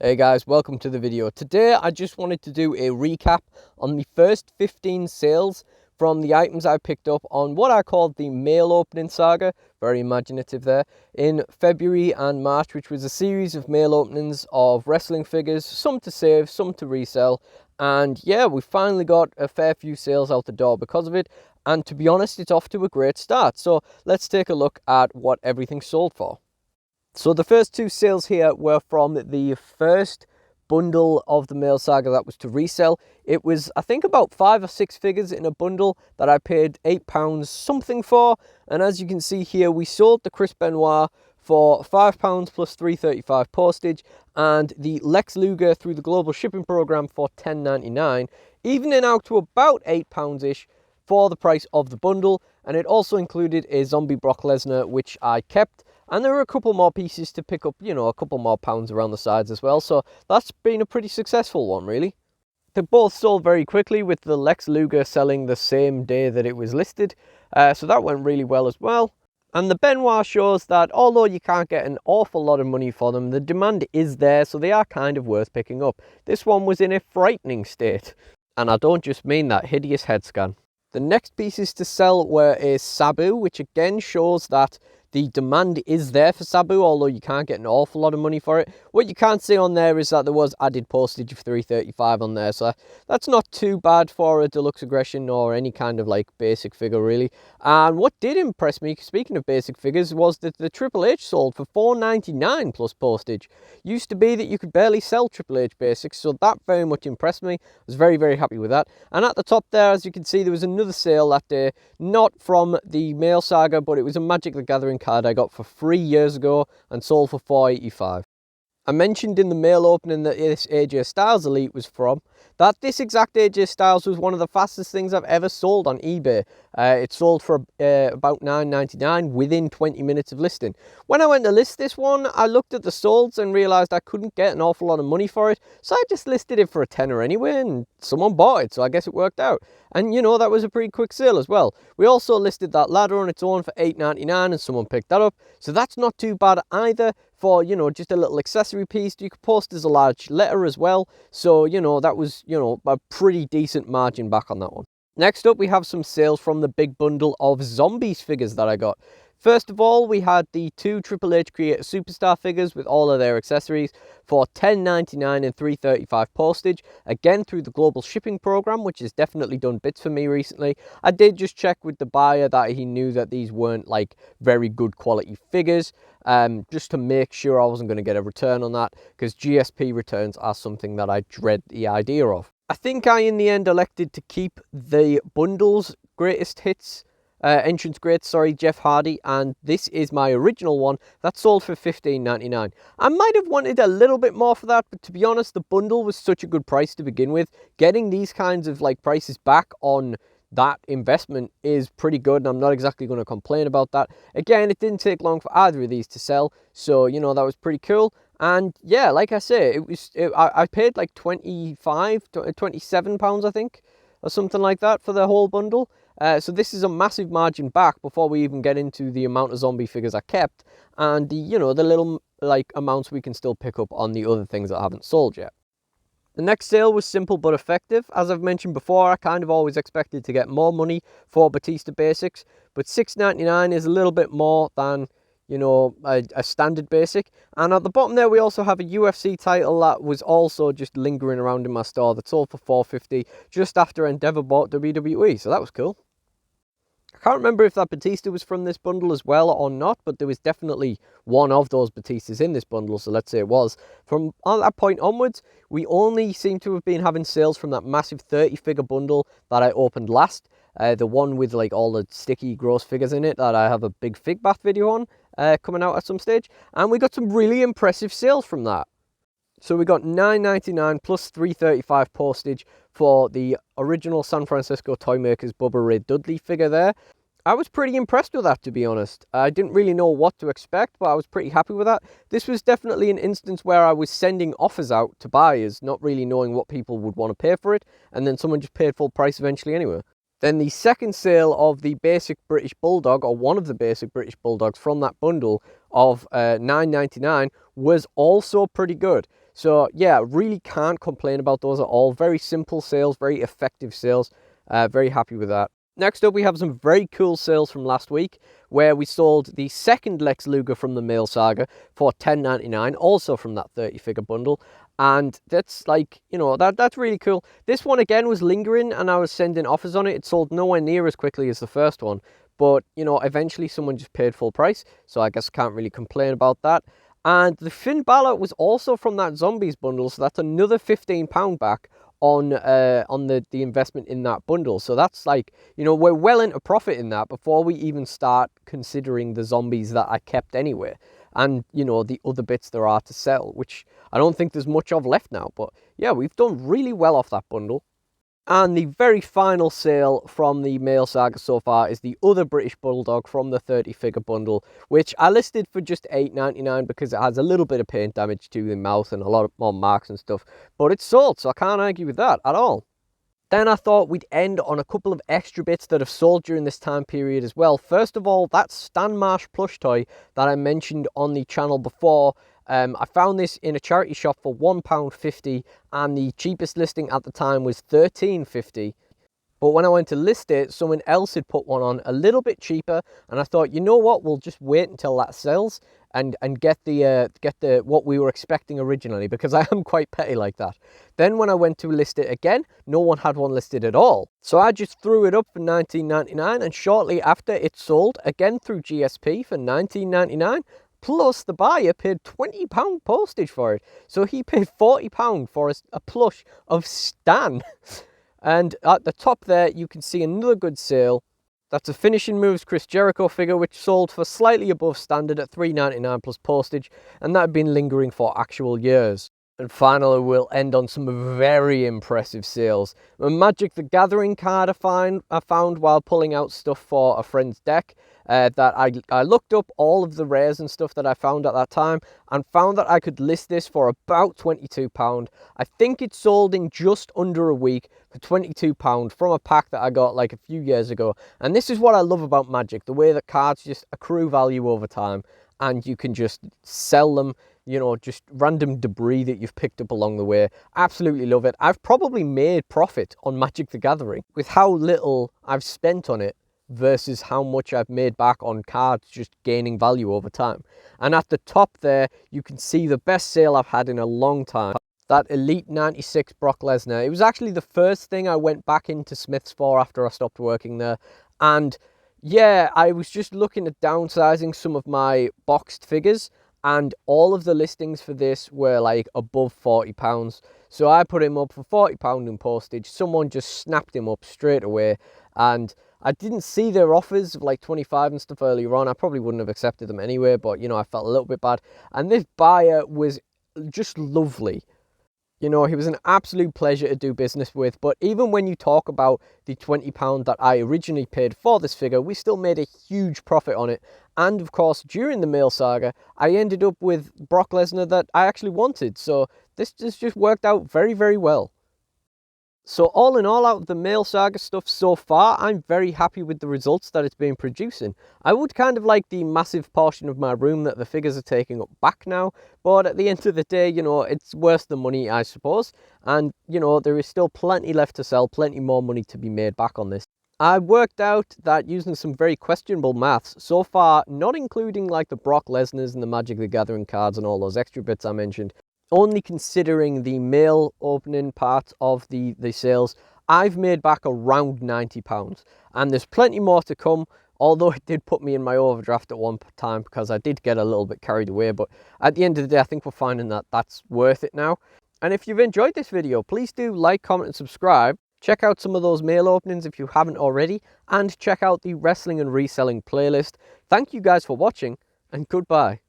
Hey guys, welcome to the video. Today I just wanted to do a recap on the first 15 sales from the items I picked up on what I called the mail opening saga, very imaginative there, in February and March, which was a series of mail openings of wrestling figures, some to save, some to resell, and yeah, we finally got a fair few sales out the door because of it, and to be honest, it's off to a great start. So let's take a look at what everything sold for. So the first two sales here were from the first bundle of the mail saga that was to resell. It was, I think, about 5 or 6 figures in a bundle that I paid £8 something for. And as you can see here, we sold the Chris Benoit for £5 plus £3.35 postage, and the Lex Luger through the global shipping program for £10.99, evening out to about £8-ish for the price of the bundle. And it also included a zombie Brock Lesnar, which I kept. And there were a couple more pieces to pick up, a couple more pounds around the sides as well. So that's been a pretty successful one, really. They both sold very quickly, with the Lex Luger selling the same day that it was listed. So that went really well as well. And the Benoit shows that although you can't get an awful lot of money for them, the demand is there, so they are kind of worth picking up. This one was in a frightening state. And I don't just mean that hideous head scan. The next pieces to sell were a Sabu, which again shows that the demand is there for Sabu, although you can't get an awful lot of money for it. What you can't see on there is that there was added postage of $3.35 on there, so that's not too bad for a deluxe aggression or any kind of like basic figure, really. And what did impress me, speaking of basic figures, was that the Triple H sold for $4.99 plus postage. Used to be that you could barely sell Triple H basics, so that very much impressed me. I was very, very happy with that. And at the top there, as you can see, there was another sale that day, not from the mail saga, but it was a Magic the Gathering card I got for free years ago and sold for $4.85. I mentioned in the mail opening that this AJ Styles Elite was from, that this exact AJ Styles was one of the fastest things I've ever sold on eBay. It sold for about $9.99 within 20 minutes of listing. When I went to list this one, I looked at the solds and realised I couldn't get an awful lot of money for it, so I just listed it for a tenner anyway, and someone bought it, so I guess it worked out. And that was a pretty quick sale as well. We also listed that ladder on its own for $8.99 and someone picked that up, so that's not too bad either for, just a little accessory piece. You could post as a large letter as well, so, that was, a pretty decent margin back on that one. Next up, we have some sales from the big bundle of zombies figures that I got. First of all, we had the 2 Triple H Creator Superstar figures with all of their accessories for $10.99 and $3.35 postage, again through the global shipping program, which has definitely done bits for me recently. I did just check with the buyer that he knew that these weren't like very good quality figures, just to make sure I wasn't going to get a return on that, because GSP returns are something that I dread the idea of. I think I in the end elected to keep the bundle's greatest hits entrance greats, Jeff Hardy, and this is my original one that sold for $15.99. I might have wanted a little bit more for that, but to be honest, the bundle was such a good price to begin with. Getting these kinds of like prices back on that investment is pretty good, and I'm not exactly going to complain about that. Again, it didn't take long for either of these to sell, so that was pretty cool. And yeah, like I say, I paid like £27, I think, or something like that for the whole bundle. So this is a massive margin back before we even get into the amount of zombie figures I kept and the little like amounts we can still pick up on the other things that I haven't sold yet. The next sale was simple but effective. As I've mentioned before, I kind of always expected to get more money for Batista Basics, but $6.99 is a little bit more than a standard basic. And at the bottom there, we also have a UFC title that was also just lingering around in my store that sold for $4.50 just after Endeavor bought WWE, so that was cool. I can't remember if that Batista was from this bundle as well or not, but there was definitely one of those Batistas in this bundle, so let's say it was. From that point onwards, we only seem to have been having sales from that massive 30-figure bundle that I opened last. The one with like all the sticky gross figures in it that I have a big fig bath video on coming out at some stage. And we got some really impressive sales from that. So we got $9.99 plus $3.35 postage for the original San Francisco Toymakers Bubba Ray Dudley figure there. I was pretty impressed with that, to be honest. I didn't really know what to expect, but I was pretty happy with that. This was definitely an instance where I was sending offers out to buyers, not really knowing what people would want to pay for it, and then someone just paid full price eventually anyway. Then the second sale of the basic British Bulldog, or one of the basic British Bulldogs from that bundle of $9.99 was also pretty good. So yeah, really can't complain about those at all. Very simple sales, very effective sales. Very happy with that. Next up, we have some very cool sales from last week where we sold the second Lex Luger from the Mail Saga for $10.99, also from that 30-figure bundle. And that's like, you know, that's really cool. This one again was lingering and I was sending offers on it. It sold nowhere near as quickly as the first one. But, you know, eventually someone just paid full price. So I guess can't really complain about that. And the Finn Balor was also from that Zombies bundle. So that's another £15 back on the investment in that bundle. So that's like, you know, we're well into profit in that before we even start considering the zombies that I kept anyway. And, you know, the other bits there are to sell, which I don't think there's much of left now. But yeah, we've done really well off that bundle. And the very final sale from the Mail Saga so far is the other British Bulldog from the 30-figure bundle, which I listed for just $8.99 because it has a little bit of paint damage to the mouth and a lot more marks and stuff. But it's sold, so I can't argue with that at all. Then I thought we'd end on a couple of extra bits that have sold during this time period as well. First of all, that Stan Marsh plush toy that I mentioned on the channel before. I found this in a charity shop for £1.50 and the cheapest listing at the time was $13.50. But when I went to list it, someone else had put one on a little bit cheaper, and I thought, you know what, we'll just wait until that sells and get the what we were expecting originally, because I am quite petty like that. Then when I went to list it again, no one had one listed at all. So I just threw it up for $19.99, and shortly after it sold again through GSP for $19.99. Plus, the buyer paid £20 postage for it. So he paid £40 for a plush of Stan. And at the top there, you can see another good sale. That's a Finishing Moves Chris Jericho figure, which sold for slightly above standard at $3.99 plus postage. And that had been lingering for actual years. And finally, we'll end on some very impressive sales. A Magic the Gathering card I found while pulling out stuff for a friend's deck. That I looked up all of the rares and stuff that I found at that time and found that I could list this for about £22. I think it sold in just under a week for £22 from a pack that I got like a few years ago. And this is what I love about Magic, the way that cards just accrue value over time and you can just sell them, you know, just random debris that you've picked up along the way. Absolutely love it. I've probably made profit on Magic the Gathering with how little I've spent on it versus how much I've made back on cards just gaining value over time. And at the top there, you can see the best sale I've had in a long time. That Elite 96 Brock Lesnar. It was actually the first thing I went back into Smith's for after I stopped working there. And yeah, I was just looking at downsizing some of my boxed figures, and all of the listings for this were like above £40. So I put him up for £40 in postage. Someone just snapped him up straight away, and I didn't see their offers of like 25 and stuff earlier on. I probably wouldn't have accepted them anyway, but you know, I felt a little bit bad. And this buyer was just lovely. You know, he was an absolute pleasure to do business with. But even when you talk about the £20 that I originally paid for this figure, we still made a huge profit on it. And of course, during the Mail Saga, I ended up with Brock Lesnar that I actually wanted. So this just worked out very, very well. So all in all, out of the Mail Saga stuff so far, I'm very happy with the results that it's been producing. I would kind of like the massive portion of my room that the figures are taking up back now, but at the end of the day, you know, it's worth the money, I suppose. And, you know, there is still plenty left to sell, plenty more money to be made back on this. I worked out that using some very questionable maths, so far, not including like the Brock Lesnar's and the Magic the Gathering cards and all those extra bits I mentioned, only considering the mail opening part of the sales, I've made back around £90. And there's plenty more to come, although it did put me in my overdraft at one time because I did get a little bit carried away. But at the end of the day, I think we're finding that that's worth it now. And if you've enjoyed this video, please do like, comment and subscribe. Check out some of those mail openings if you haven't already. And check out the Wrestling and Reselling playlist. Thank you guys for watching, and goodbye.